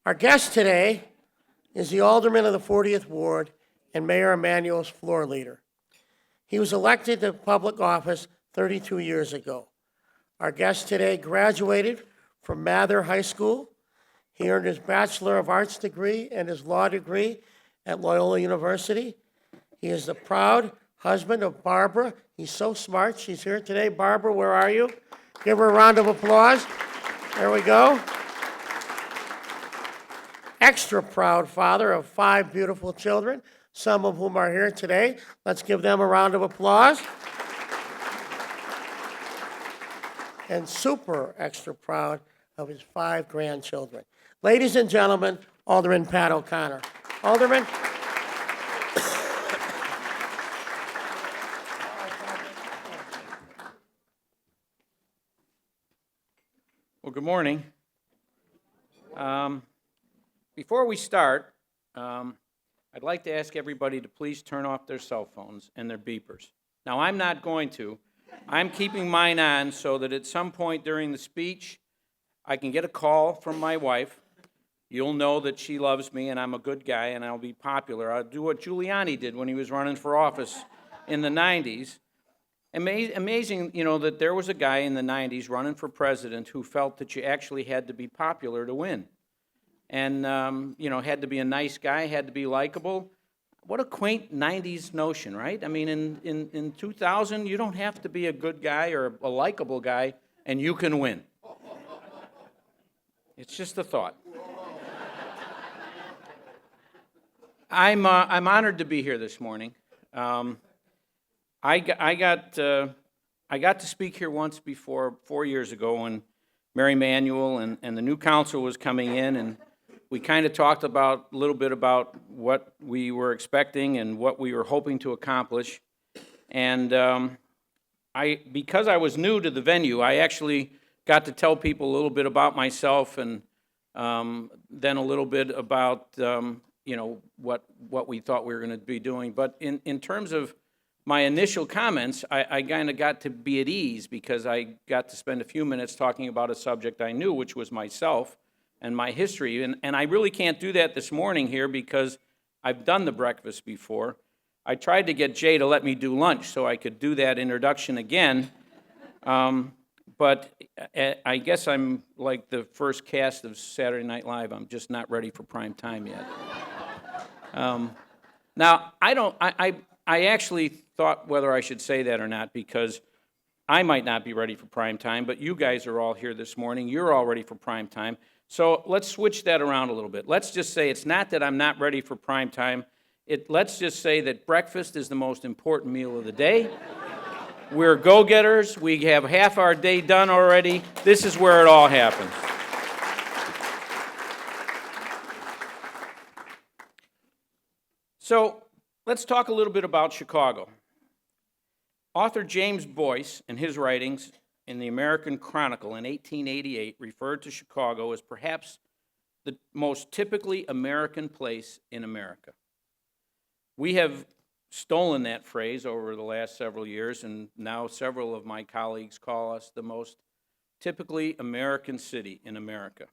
Our guest today is the Alderman of the 40th Ward and Mayor Emanuel's floor leader. He was elected to public office 32 years ago. Our guest today graduated from Mather High School. He earned his Bachelor of Arts degree and his law degree at Loyola University. He is the proud husband of Barbara. He's so smart. She's here today. Barbara, where are you? Give her a round of applause. There we go. Extra proud father of 5 beautiful children, some of whom are here today. Let's give them a round of applause. And super extra proud of his 5 grandchildren. Ladies and gentlemen, Alderman Pat O'Connor. Alderman. Well, good morning. Before we start, I'd like to ask everybody to please turn off their cell phones and their beepers. Now, I'm not going to. I'm keeping mine on so that at some point during the speech, I can get a call from my wife. You'll know that she loves me and I'm a good guy and I'll be popular. I'll do what Giuliani did when he was running for office in the 90s. Amazing, that there was a guy in the 90s running for president who felt that you actually had to be popular to win. And, had to be a nice guy, had to be likable. What a quaint 90s notion, right? I mean, in 2000, you don't have to be a good guy or a likable guy, and you can win. It's just a thought. I'm honored to be here this morning. I got to speak here once before 4 years ago when Mayor Emanuel and the new council was coming in, and we kind of talked a little bit about what we were expecting and what we were hoping to accomplish. And because I was new to the venue, I actually got to tell people a little bit about myself and then a little bit about what we thought we were going to be doing. But in terms of my initial comments, I kind of got to be at ease because I got to spend a few minutes talking about a subject I knew, which was myself and my history. And I really can't do that this morning here because I've done the breakfast before. I tried to get Jay to let me do lunch so I could do that introduction again. But I guess I'm like the first cast of Saturday Night Live. I'm just not ready for prime time yet. Now, I actually thought whether I should say that or not because I might not be ready for prime time, but you guys are all here this morning. You're all ready for prime time. So let's switch that around a little bit. Let's just say it's not that I'm not ready for prime time. Let's just say that breakfast is the most important meal of the day. We're go-getters. We have half our day done already. This is where it all happens. So let's talk a little bit about Chicago. Author James Boyce, in his writings in the American Chronicle in 1888, referred to Chicago as perhaps the most typically American place in America. We have stolen that phrase over the last several years, and now several of my colleagues call us the most typically American city in America.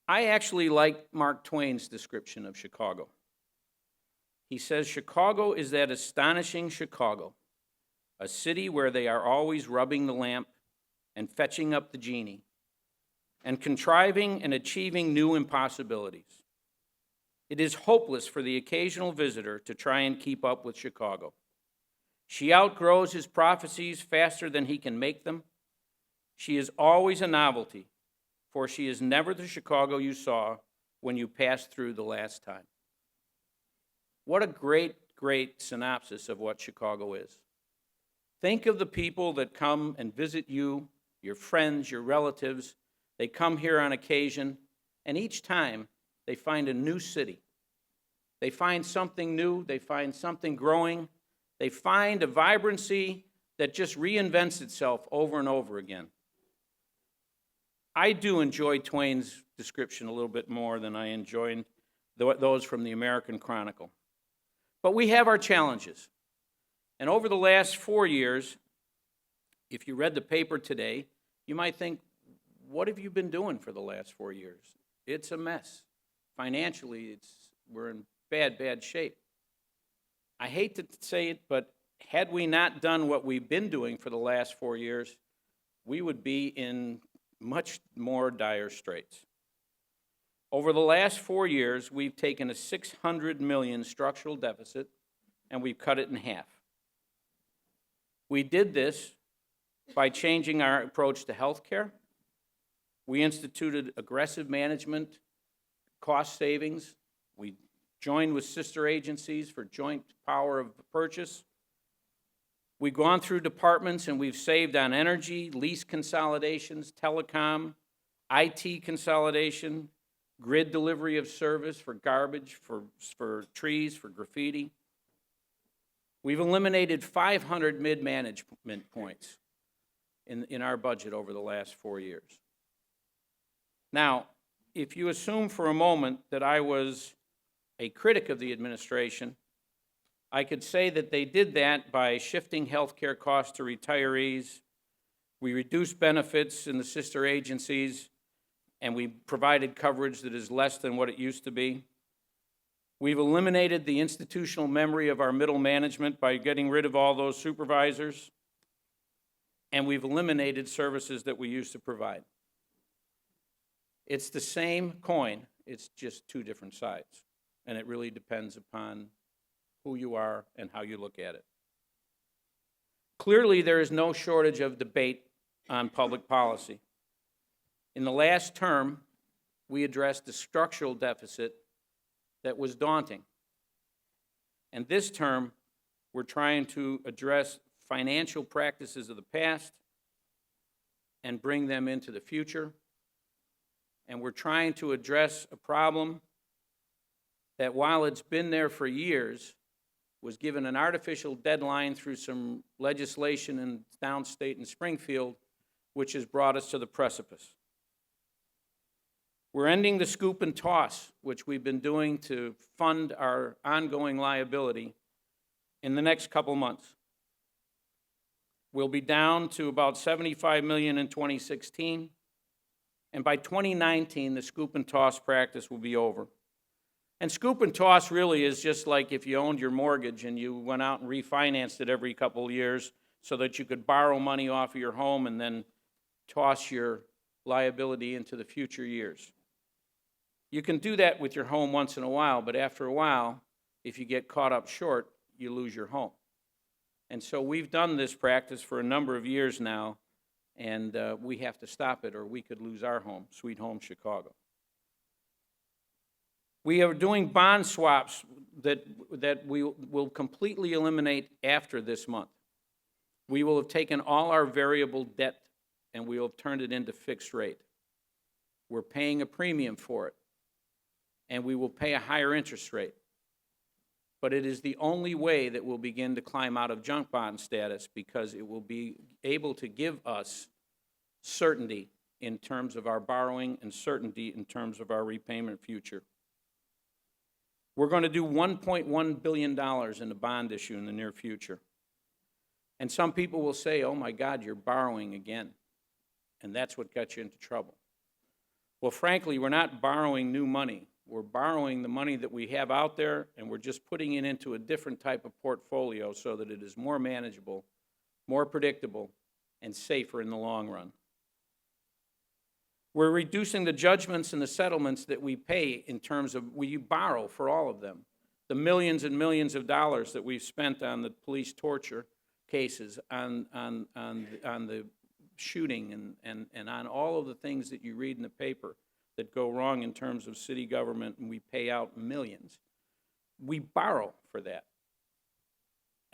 I actually like Mark Twain's description of Chicago. He says, Chicago is that astonishing Chicago, a city where they are always rubbing the lamp and fetching up the genie and contriving and achieving new impossibilities. It is hopeless for the occasional visitor to try and keep up with Chicago. She outgrows his prophecies faster than he can make them. She is always a novelty, for she is never the Chicago you saw when you passed through the last time. What a great, great synopsis of what Chicago is. Think of the people that come and visit you, your friends, your relatives. They come here on occasion, and each time they find a new city. They find something new. They find something growing. They find a vibrancy that just reinvents itself over and over again. I do enjoy Twain's description a little bit more than I enjoyed those from the American Chronicle. But we have our challenges. And over the last 4 years, if you read the paper today, you might think, what have you been doing for the last 4 years? It's a mess. Financially, we're in bad, bad shape. I hate to say it, but had we not done what we've been doing for the last 4 years, we would be in much more dire straits. Over the last 4 years, we've taken a $600 million structural deficit and we've cut it in half. We did this by changing our approach to health care. We instituted aggressive management, cost savings. We joined with sister agencies for joint power of purchase. We've gone through departments and we've saved on energy, lease consolidations, telecom, IT consolidation, grid delivery of service for garbage, for trees, for graffiti. We've eliminated 500 mid-management points in our budget over the last 4 years. Now, if you assume for a moment that I was a critic of the administration, I could say that they did that by shifting health care costs to retirees. We reduced benefits in the sister agencies, and we provided coverage that is less than what it used to be. We've eliminated the institutional memory of our middle management by getting rid of all those supervisors, and we've eliminated services that we used to provide. It's the same coin, it's just two different sides, and it really depends upon who you are and how you look at it. Clearly, there is no shortage of debate on public policy. In the last term, we addressed a structural deficit that was daunting. And this term, we're trying to address financial practices of the past and bring them into the future. And we're trying to address a problem that, while it's been there for years, was given an artificial deadline through some legislation in downstate in Springfield, which has brought us to the precipice. We're ending the scoop and toss, which we've been doing to fund our ongoing liability, in the next couple months. We'll be down to about $75 million in 2016, and by 2019, the scoop and toss practice will be over. And scoop and toss really is just like if you owned your mortgage and you went out and refinanced it every couple of years so that you could borrow money off of your home and then toss your liability into the future years. You can do that with your home once in a while, but after a while, if you get caught up short, you lose your home. And so we've done this practice for a number of years now, and we have to stop it or we could lose our home, Sweet Home Chicago. We are doing bond swaps that we will completely eliminate after this month. We will have taken all our variable debt and we will have turned it into fixed rate. We're paying a premium for it, and we will pay a higher interest rate. But it is the only way that we'll begin to climb out of junk bond status, because it will be able to give us certainty in terms of our borrowing and certainty in terms of our repayment future. We're going to do $1.1 billion in a bond issue in the near future. And some people will say, oh my God, you're borrowing again. And that's what got you into trouble. Well, frankly, we're not borrowing new money. We're borrowing the money that we have out there, and we're just putting it into a different type of portfolio so that it is more manageable, more predictable, and safer in the long run. We're reducing the judgments and the settlements that we pay in terms of we borrow for all of them. The millions and millions of dollars that we've spent on the police torture cases, on the shooting, and on all of the things that you read in the paper that go wrong in terms of city government, and we pay out millions. We borrow for that.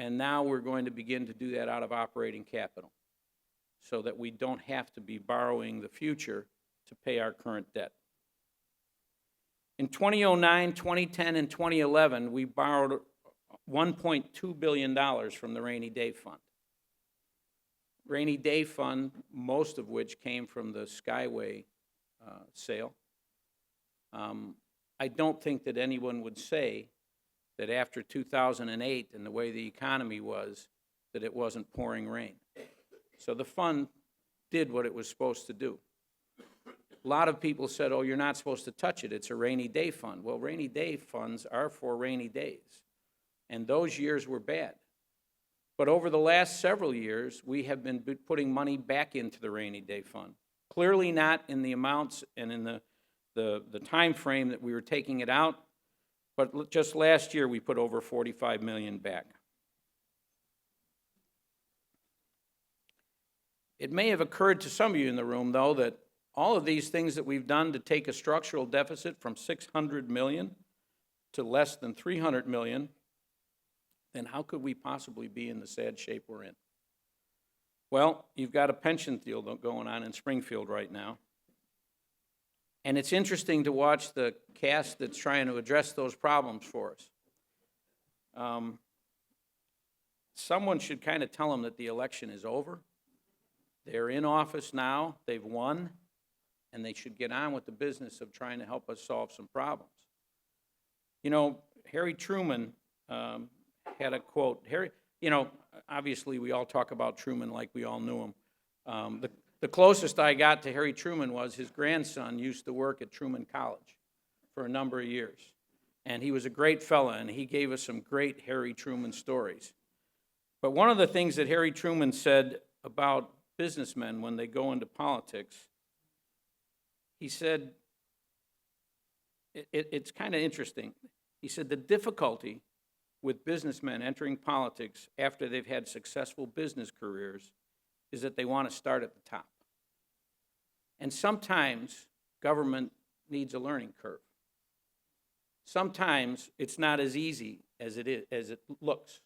And now we're going to begin to do that out of operating capital so that we don't have to be borrowing the future to pay our current debt. In 2009, 2010, and 2011, we borrowed $1.2 billion from the Rainy Day Fund. Rainy Day Fund, most of which came from the Skyway sale. I don't think that anyone would say that after 2008 and the way the economy was, that it wasn't pouring rain. So the fund did what it was supposed to do. A lot of people said, oh, you're not supposed to touch it. It's a rainy day fund. Well, rainy day funds are for rainy days. And those years were bad. But over the last several years, we have been putting money back into the rainy day fund. Clearly not in the amounts and in the time frame that we were taking it out, but just last year we put over $45 million back. It may have occurred to some of you in the room, though, that all of these things that we've done to take a structural deficit from $600 million to less than $300 million, then how could we possibly be in the sad shape we're in? Well, you've got a pension deal going on in Springfield right now. And it's interesting to watch the cast that's trying to address those problems for us. Someone should kind of tell them that the election is over. They're in office now, they've won, and they should get on with the business of trying to help us solve some problems. You know, Harry Truman had a quote. Obviously we all talk about Truman like we all knew him. The closest I got to Harry Truman was his grandson used to work at Truman College for a number of years. And he was a great fella, and he gave us some great Harry Truman stories. But one of the things that Harry Truman said about businessmen when they go into politics, he said, it's kind of interesting. He said the difficulty with businessmen entering politics after they've had successful business careers is that they want to start at the top. And sometimes government needs a learning curve. Sometimes it's not as easy as it looks.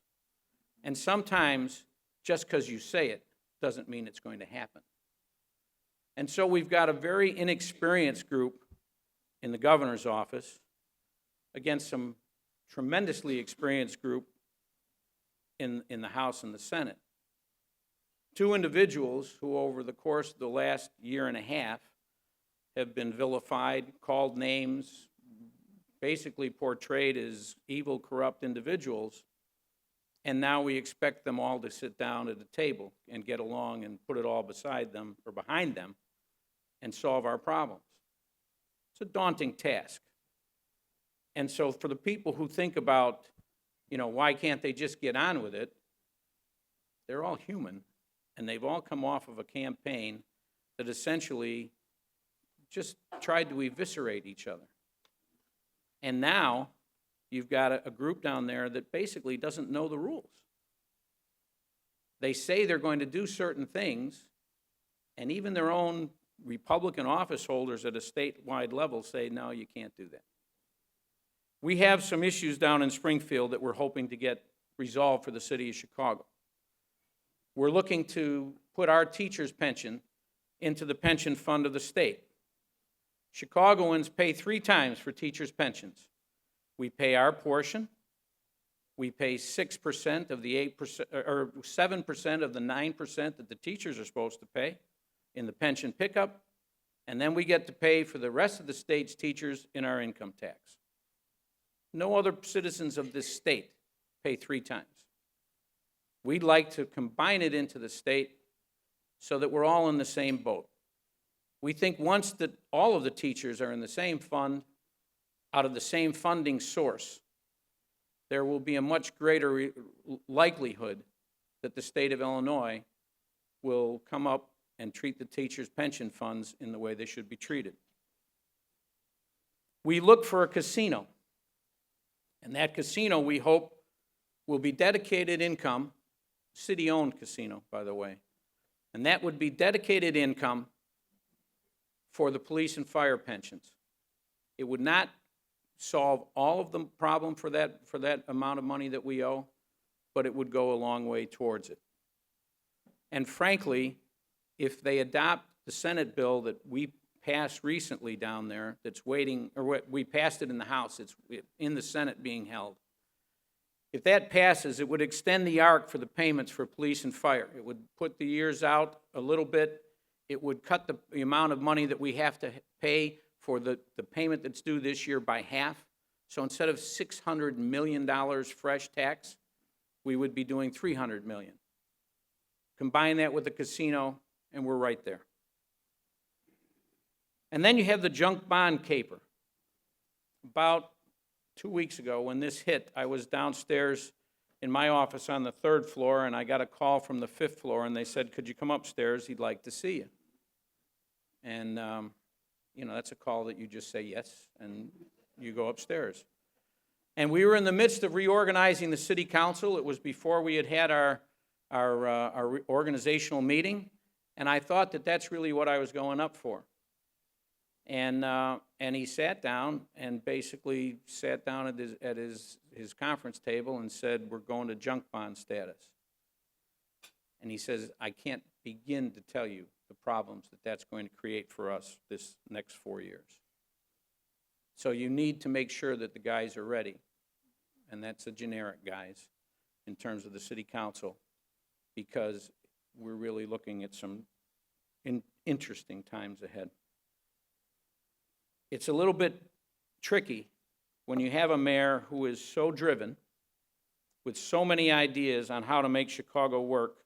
And sometimes just because you say it doesn't mean it's going to happen. And so we've got a very inexperienced group in the governor's office against some tremendously experienced group in the House and the Senate. Two individuals who over the course of the last year and a half have been vilified, called names, basically portrayed as evil, corrupt individuals, and now we expect them all to sit down at a table and get along and put it all beside them or behind them and solve our problems. It's a daunting task. And so for the people who think about, why can't they just get on with it, they're all human, and they've all come off of a campaign that essentially just tried to eviscerate each other. And now you've got a group down there that basically doesn't know the rules. They say they're going to do certain things, and even their own Republican office holders at a statewide level say, no, you can't do that. We have some issues down in Springfield that we're hoping to get resolved for the city of Chicago. We're looking to put our teachers' pension into the pension fund of the state. Chicagoans pay 3 times for teachers' pensions. We pay our portion. We pay 6% of the 8%, or 7% of the 9% that the teachers are supposed to pay in the pension pickup, and then we get to pay for the rest of the state's teachers in our income tax. No other citizens of this state pay 3 times. We'd like to combine it into the state so that we're all in the same boat. We think once that all of the teachers are in the same fund, out of the same funding source, there will be a much greater likelihood that the state of Illinois will come up and treat the teachers' pension funds in the way they should be treated. We look for a casino, and that casino, we hope, will be dedicated income, city-owned casino, by the way, and that would be dedicated income for the police and fire pensions. It would not solve all of the problem for that amount of money that we owe, but it would go a long way towards it. And frankly, if they adopt the Senate bill that we passed recently down there, that's waiting, or we passed it in the House, it's in the Senate being held. If that passes, it would extend the arc for the payments for police and fire. It would put the years out a little bit. It would cut the amount of money that we have to pay for the payment that's due this year by half. So instead of $600 million fresh tax, we would be doing $300 million. Combine that with the casino, and we're right there. And then you have the junk bond caper. About 2 weeks ago, when this hit, I was downstairs in my office on the 3rd floor, and I got a call from the 5th floor, and they said, could you come upstairs? He'd like to see you. And, that's a call that you just say yes, and you go upstairs. And we were in the midst of reorganizing the city council. It was before we had our organizational meeting, and I thought that that's really what I was going up for. And he sat down and basically sat down at his conference table and said, we're going to junk bond status. And he says, I can't begin to tell you the problems that that's going to create for us this next 4 years. So you need to make sure that the guys are ready, and that's a generic guys in terms of the city council, because we're really looking at some interesting times ahead. It's a little bit tricky when you have a mayor who is so driven with so many ideas on how to make Chicago work,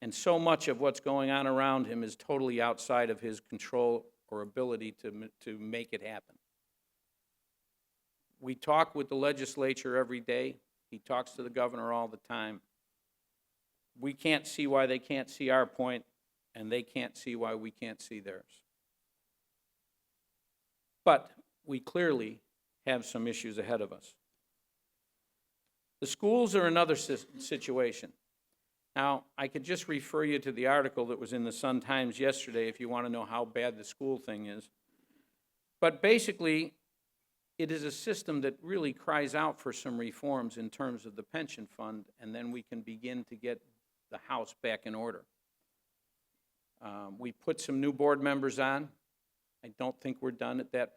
and so much of what's going on around him is totally outside of his control or ability to make it happen. We talk with the legislature every day. He talks to the governor all the time. We can't see why they can't see our point, and they can't see why we can't see theirs. But we clearly have some issues ahead of us. The schools are another situation. Now, I could just refer you to the article that was in the Sun-Times yesterday if you want to know how bad the school thing is. But basically, it is a system that really cries out for some reforms in terms of the pension fund, and then we can begin to get the house back in order. We put some new board members on. I don't think we're done at that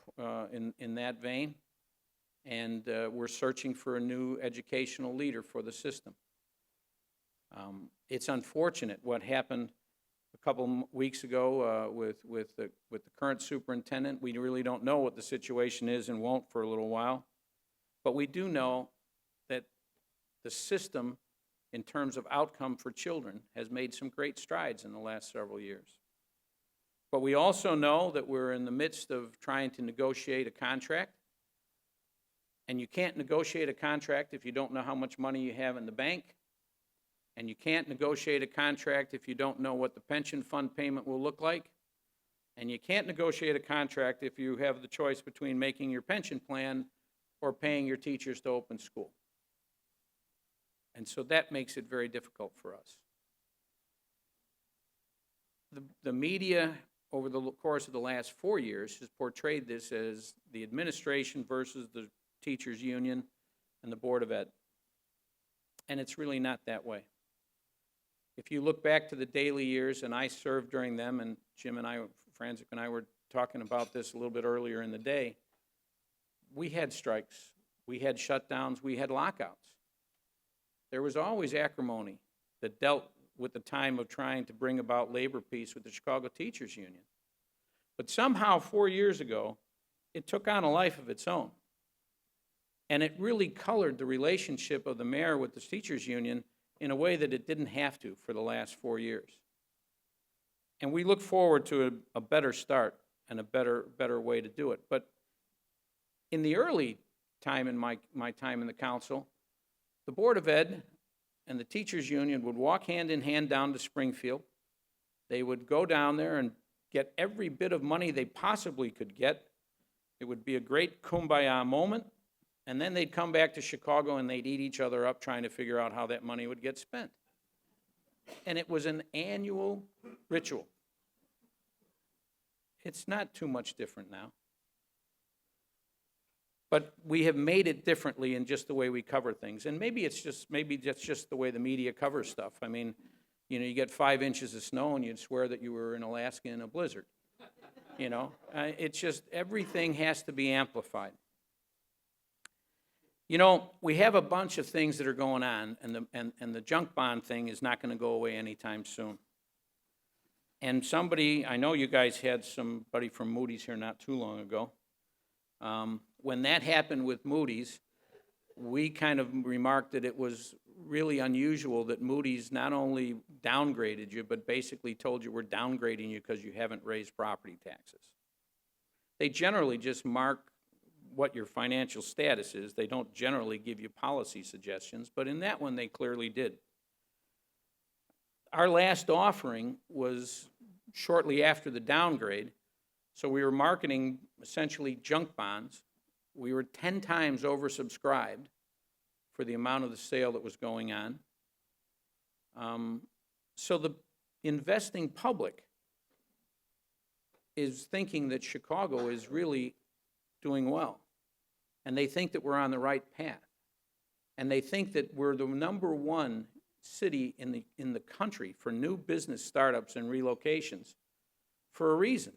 in that vein, and we're searching for a new educational leader for the system. It's unfortunate what happened a couple weeks ago with the current superintendent. We really don't know what the situation is and won't for a little while, but we do know that the system, in terms of outcome for children, has made some great strides in the last several years. But we also know that we're in the midst of trying to negotiate a contract, and you can't negotiate a contract if you don't know how much money you have in the bank, and you can't negotiate a contract if you don't know what the pension fund payment will look like, and you can't negotiate a contract if you have the choice between making your pension plan or paying your teachers to open school. And so that makes it very difficult for us. The media, over the course of the last 4 years, has portrayed this as the administration versus the teachers' union and the Board of Ed. And it's really not that way. If you look back to the Daley years, and I served during them, and Jim and I, Franzik and I were talking about this a little bit earlier in the day, we had strikes, we had shutdowns, we had lockouts. There was always acrimony that dealt with the time of trying to bring about labor peace with the Chicago Teachers Union. But somehow 4 years ago, it took on a life of its own. And it really colored the relationship of the mayor with the teachers union in a way that it didn't have to for the last 4 years. And we look forward to a better start and a better way to do it. But in the early time in my time in the council, the Board of Ed and the teachers union would walk hand in hand down to Springfield. They would go down there and get every bit of money they possibly could get. It would be a great kumbaya moment. And then they'd come back to Chicago and they'd eat each other up trying to figure out how that money would get spent. And it was an annual ritual. It's not too much different now. But we have made it differently in just the way we cover things. And maybe that's just the way the media covers stuff. I mean, you get 5 inches of snow and you'd swear that you were in Alaska in a blizzard. It's just everything has to be amplified. We have a bunch of things that are going on, and the junk bond thing is not going to go away anytime soon. And I know you guys had somebody from Moody's here not too long ago. When that happened with Moody's, we kind of remarked that it was really unusual that Moody's not only downgraded you, but basically told you we're downgrading you because you haven't raised property taxes. they generally just mark what your financial status is. They don't generally give you policy suggestions, but in that one, they clearly did. Our last offering was shortly after the downgrade, so we were marketing essentially junk bonds. We were 10 times oversubscribed for the amount of the sale that was going on. So the investing public is thinking that Chicago is really doing well. And they think that we're on the right path. And they think that we're the #1 city in the country for new business startups and relocations for a reason,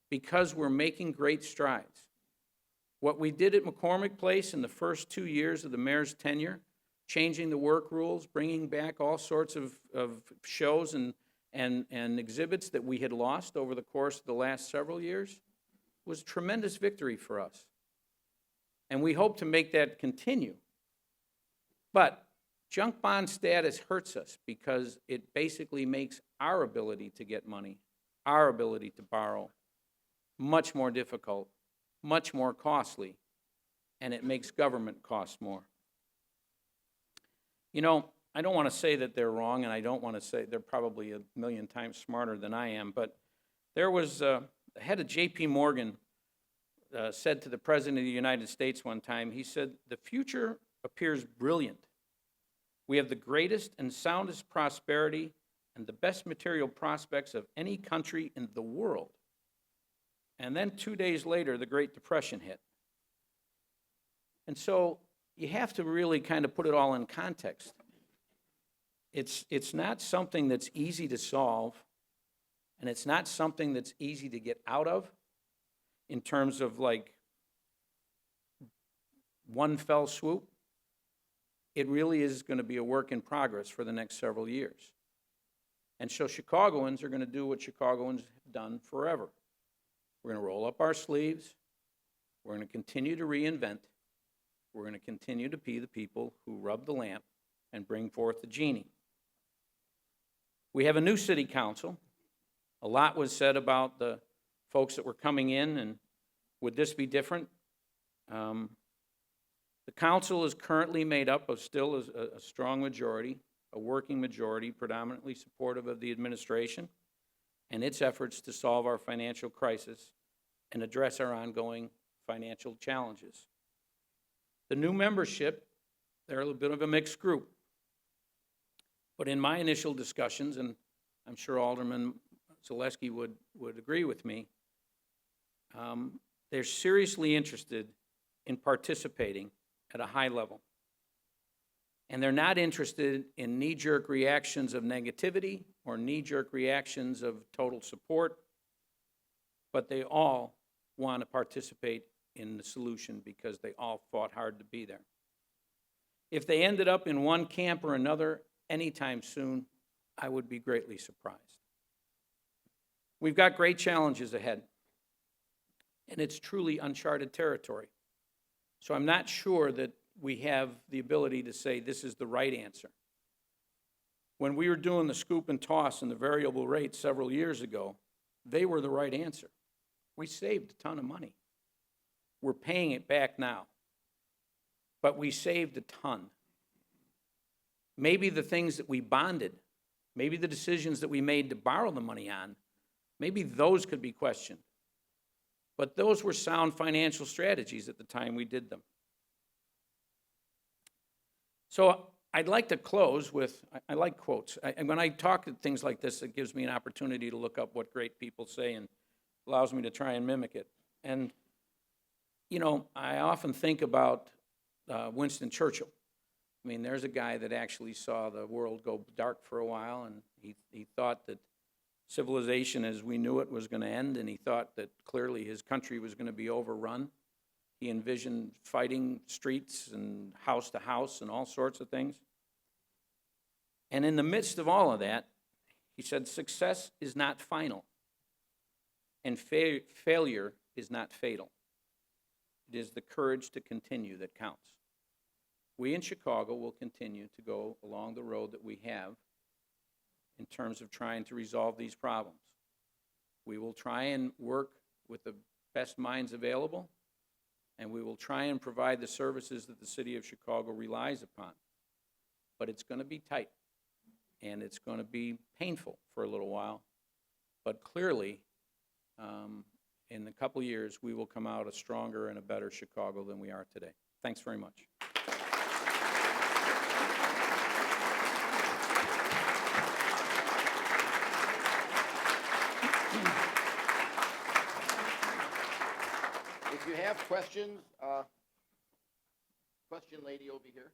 because we're making great strides. What we did at McCormick Place in the first 2 years of the mayor's tenure, changing the work rules, bringing back all sorts of shows and exhibits that we had lost over the course of the last several years, was a tremendous victory for us. And we hope to make that continue. But junk bond status hurts us because it basically makes our ability to get money, our ability to borrow, much more difficult, much more costly, and it makes government cost more. You know, I don't want to say that they're wrong, and I don't want to say they're probably a million times smarter than I am, but there was the head of J.P. Morgan said to the President of the United States one time, he said, "The future appears brilliant. We have the greatest and soundest prosperity and the best material prospects of any country in the world." And then 2 days later, the Great Depression hit. And so you have to really kind of put it all in context. It's not something that's easy to solve, and it's not something that's easy to get out of in terms of like one fell swoop. It really is going to be a work in progress for the next several years. And so Chicagoans are going to do what Chicagoans have done forever. We're going to roll up our sleeves. We're going to continue to reinvent. We're going to continue to be the people who rub the lamp and bring forth the genie. We have a new city council. A lot was said about the folks that were coming in, and would this be different? The council is currently made up of still a strong majority, a working majority, predominantly supportive of the administration and its efforts to solve our financial crisis and address our ongoing financial challenges. The new membership, they're a little bit of a mixed group. But in my initial discussions, and I'm sure Alderman Zaleski would agree with me, they're seriously interested in participating at a high level. And they're not interested in knee-jerk reactions of negativity or knee-jerk reactions of total support, but they all want to participate in the solution because they all fought hard to be there. If they ended up in one camp or another anytime soon, I would be greatly surprised. We've got great challenges ahead, and it's truly uncharted territory. So I'm not sure that we have the ability to say this is the right answer. When we were doing the scoop and toss and the variable rate several years ago, they were the right answer. We saved a ton of money. We're paying it back now, but we saved a ton. Maybe the things that we bonded, maybe the decisions that we made to borrow the money on, maybe those could be questioned. But those were sound financial strategies at the time we did them. So I'd like to close with, I like quotes. And when I talk at things like this, it gives me an opportunity to look up what great people say and allows me to try and mimic it. And, you know, I often think about Winston Churchill. I mean, there's a guy that actually saw the world go dark for a while, and he thought that civilization as we knew it was going to end, and he thought that clearly his country was going to be overrun. He envisioned fighting streets and house to house and all sorts of things. And in the midst of all of that, he said, success is not final, and failure is not fatal. It is the courage to continue that counts. We in Chicago will continue to go along the road that we have in terms of trying to resolve these problems. We will try and work with the best minds available, and we will try and provide the services that the city of Chicago relies upon. But it's going to be tight, and it's going to be painful for a little while. But clearly, in a couple of years, we will come out a stronger and a better Chicago than we are today. Thanks very much. If you have questions, question lady over here.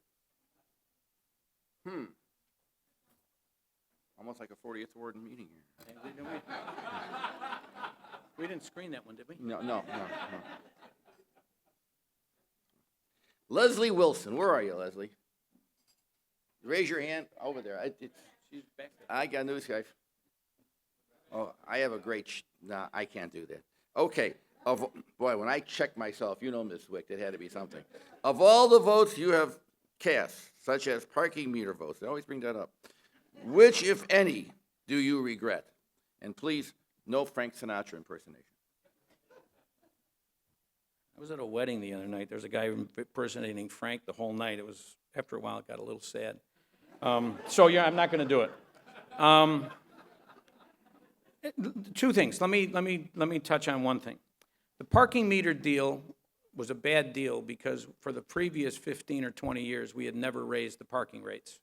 Almost like a 40th ward meeting here. We didn't screen that one, did we? No. Leslie Wilson, where are you, Leslie? Raise your hand over there. She's back there. I got news, guys. Oh, I have a great. Nah, I can't do that. Okay. Boy, when I checked myself, you know, Ms. Wick, it had to be something. Of all the votes you have cast, such as parking meter votes, I always bring that up, which, if any, do you regret? And please, no Frank Sinatra impersonation. I was at a wedding the other night. There was a guy impersonating Frank the whole night. It was, after a while, it got a little sad. So, yeah, I'm not going to do it. Two things. Let me touch on one thing. The parking meter deal was a bad deal because for the previous 15 or 20 years, we had never raised the parking rates.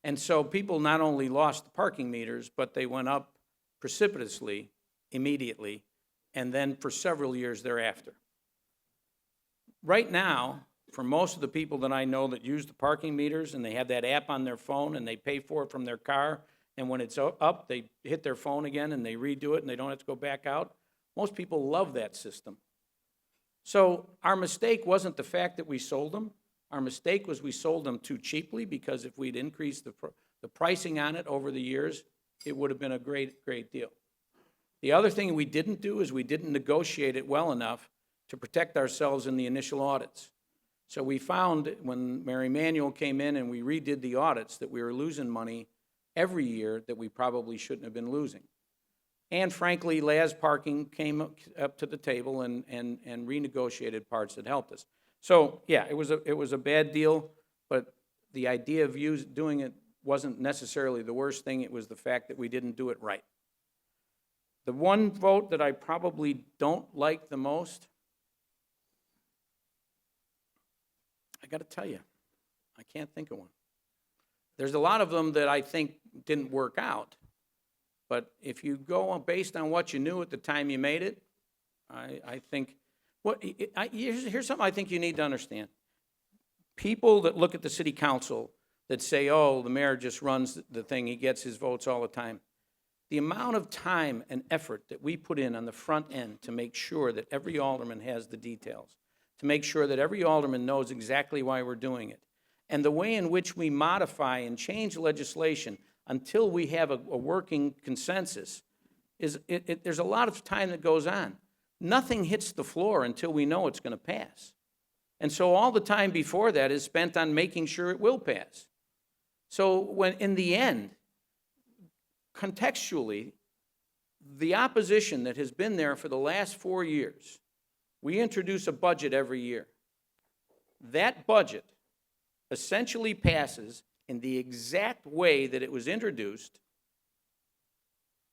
And so people not only lost the parking meters, but they went up precipitously, immediately, and then for several years thereafter. Right now, for most of the people that I know that use the parking meters and they have that app on their phone and they pay for it from their car, and when it's up, they hit their phone again and they redo it and they don't have to go back out. Most people love that system. So our mistake wasn't the fact that we sold them. Our mistake was we sold them too cheaply, because if we'd increased the pricing on it over the years, it would have been a great deal. The other thing we didn't do is we didn't negotiate it well enough to protect ourselves in the initial audits. So we found when Mary Manuel came in and we redid the audits that we were losing money every year that we probably shouldn't have been losing. And frankly, Laz Parking came up to the table and renegotiated parts that helped us. So yeah, it was a bad deal, but the idea of doing it wasn't necessarily the worst thing. It was the fact that we didn't do it right. The one vote that I probably don't like the most, I got to tell you, I can't think of one. There's a lot of them that I think didn't work out. But if you go based on what you knew at the time you made it, I think, here's something I think you need to understand. People that look at the city council that say, oh, the mayor just runs the thing, he gets his votes all the time. The amount of time and effort that we put in on the front end to make sure that every alderman has the details, to make sure that every alderman knows exactly why we're doing it, and the way in which we modify and change legislation until we have a working consensus, there's a lot of time that goes on. Nothing hits the floor until we know it's going to pass. And so all the time before that is spent on making sure it will pass. So when, in the end, contextually, the opposition that has been there for the last 4 years, we introduce a budget every year. That budget essentially passes in the exact way that it was introduced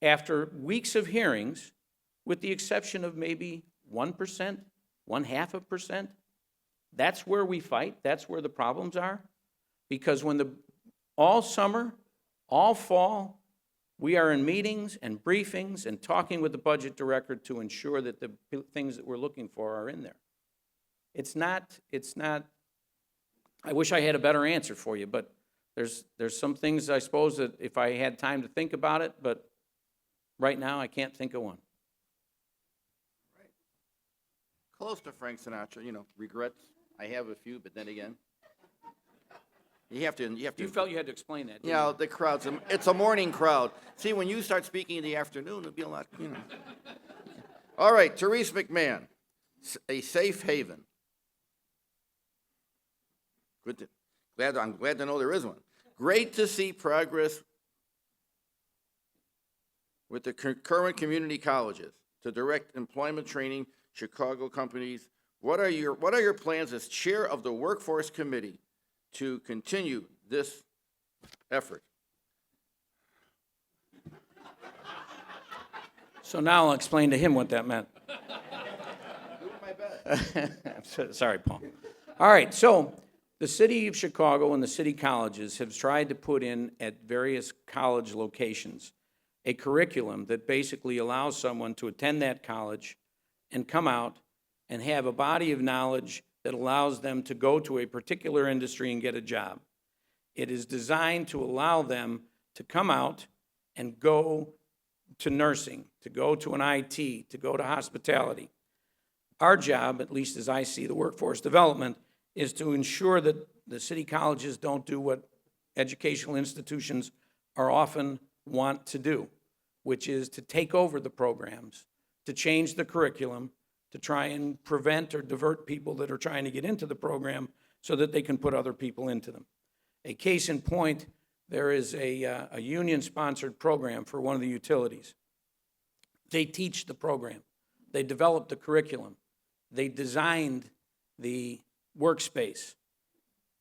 after weeks of hearings, with the exception of maybe 1%, 0.5%. That's where we fight. That's where the problems are. Because when all summer, all fall, we are in meetings and briefings and talking with the budget director to ensure that the things that we're looking for are in there. It's not, I wish I had a better answer for you, but there's some things, I suppose, that if I had time to think about it, but right now I can't think of one. Right. Close to Frank Sinatra, regrets. I have a few, but then again, you have to. You felt you had to explain that, didn't Yeah, the crowd's, it's a morning crowd. See, when you start speaking in the afternoon, it'll be a lot, All right, Therese McMahon, a safe haven. I'm glad to know there is one. Great to see progress with the current community colleges. to direct employment training Chicago companies. What are your plans as chair of the Workforce Committee to continue this effort? So now I'll explain to him what that meant. Doing my best. I'm sorry, Paul. All right, so the city of Chicago and the city colleges have tried to put in at various college locations a curriculum that basically allows someone to attend that college and come out and have a body of knowledge that allows them to go to a particular industry and get a job. It is designed to allow them to come out and go to nursing, to go to an IT, to go to hospitality. Our job, at least as I see the workforce development, is to ensure that the city colleges don't do what educational institutions are often want to do, which is to take over the programs, to change the curriculum, to try and prevent or divert people that are trying to get into the program so that they can put other people into them. A case in point, there is a union-sponsored program for one of the utilities. They teach the program. They developed the curriculum. They designed the workspace.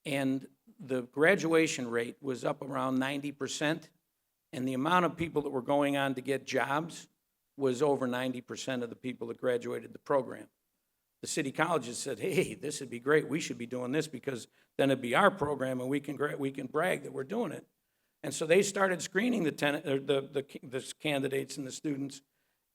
And the graduation rate was up around 90%, and the amount of people that were going on to get jobs was over 90% of the people that graduated the program. The city colleges said, hey, this would be great. We should be doing this because then it'd be our program and we can brag that we're doing it. And so they started screening the candidates and the students,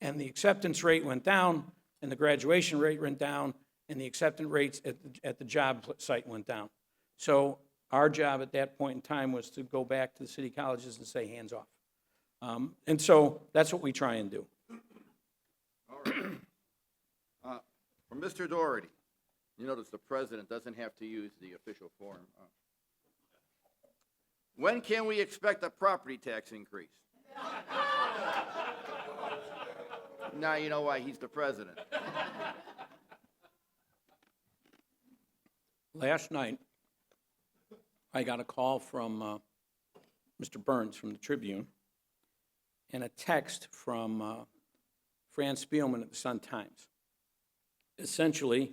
and the acceptance rate went down, and the graduation rate went down, and the acceptance rates at the job site went down. So our job at that point in time was to go back to the city colleges and say, hands off. And so that's what we try and do. All right. For Mr. Doherty, you notice the president doesn't have to use the official form. When can we expect a property tax increase? Now you know why he's the president. Last night, I got a call from Mr. Burns from the Tribune and a text from Fran Spielman at the Sun-Times. Essentially,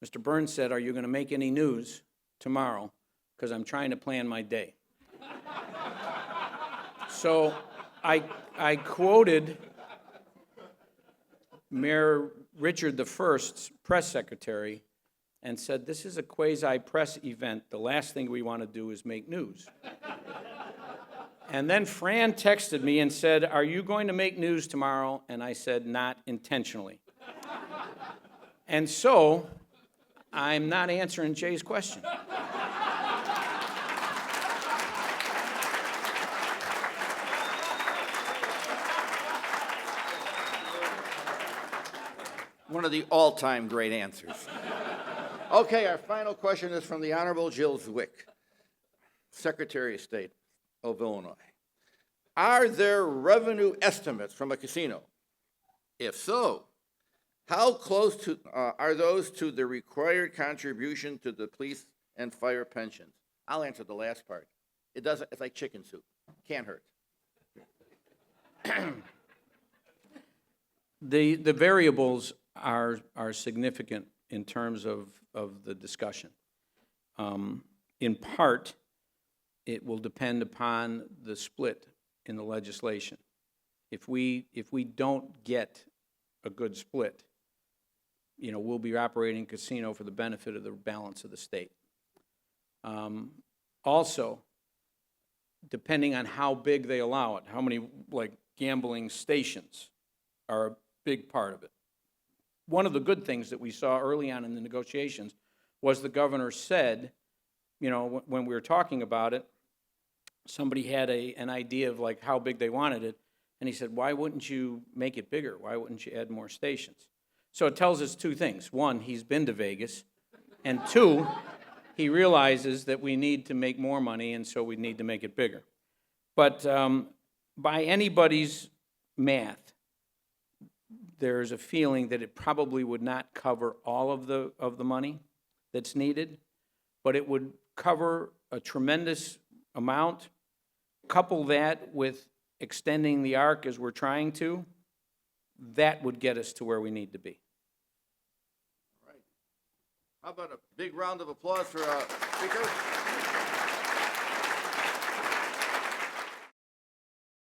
Mr. Burns said, are you going to make any news tomorrow? Because I'm trying to plan my day. So I quoted Mayor Richard I's press secretary and said, this is a quasi-press event. The last thing we want to do is make news. And then Fran texted me and said, are you going to make news tomorrow? And I said, not intentionally. And so I'm not answering Jay's question. One of the all-time great answers. Okay, our final question is from the Honorable Jill Zwick, Secretary of State of Illinois. Are there revenue estimates from a casino? If so, how close to are those to the required contribution to the police and fire pensions? I'll answer the last part. It's like chicken soup. Can't hurt. The variables are significant in terms of the discussion. In part, it will depend upon the split in the legislation. If we don't get a good split, we'll be operating a casino for the benefit of the balance of the state. Also, depending on how big they allow it, how many gambling stations are a big part of it. One of the good things that we saw early on in the negotiations was the governor said, when we were talking about it, somebody had an idea of how big they wanted it, and he said, why wouldn't you make it bigger? Why wouldn't you add more stations? So it tells us two things. One, he's been to Vegas, and two, he realizes that we need to make more money, and so we need to make it bigger. But by anybody's math, there's a feeling that it probably would not cover all of the money that's needed, but it would cover a tremendous amount. Couple that with extending the arc as we're trying to, that would get us to where we need to be. How about a big round of applause for, Speaker?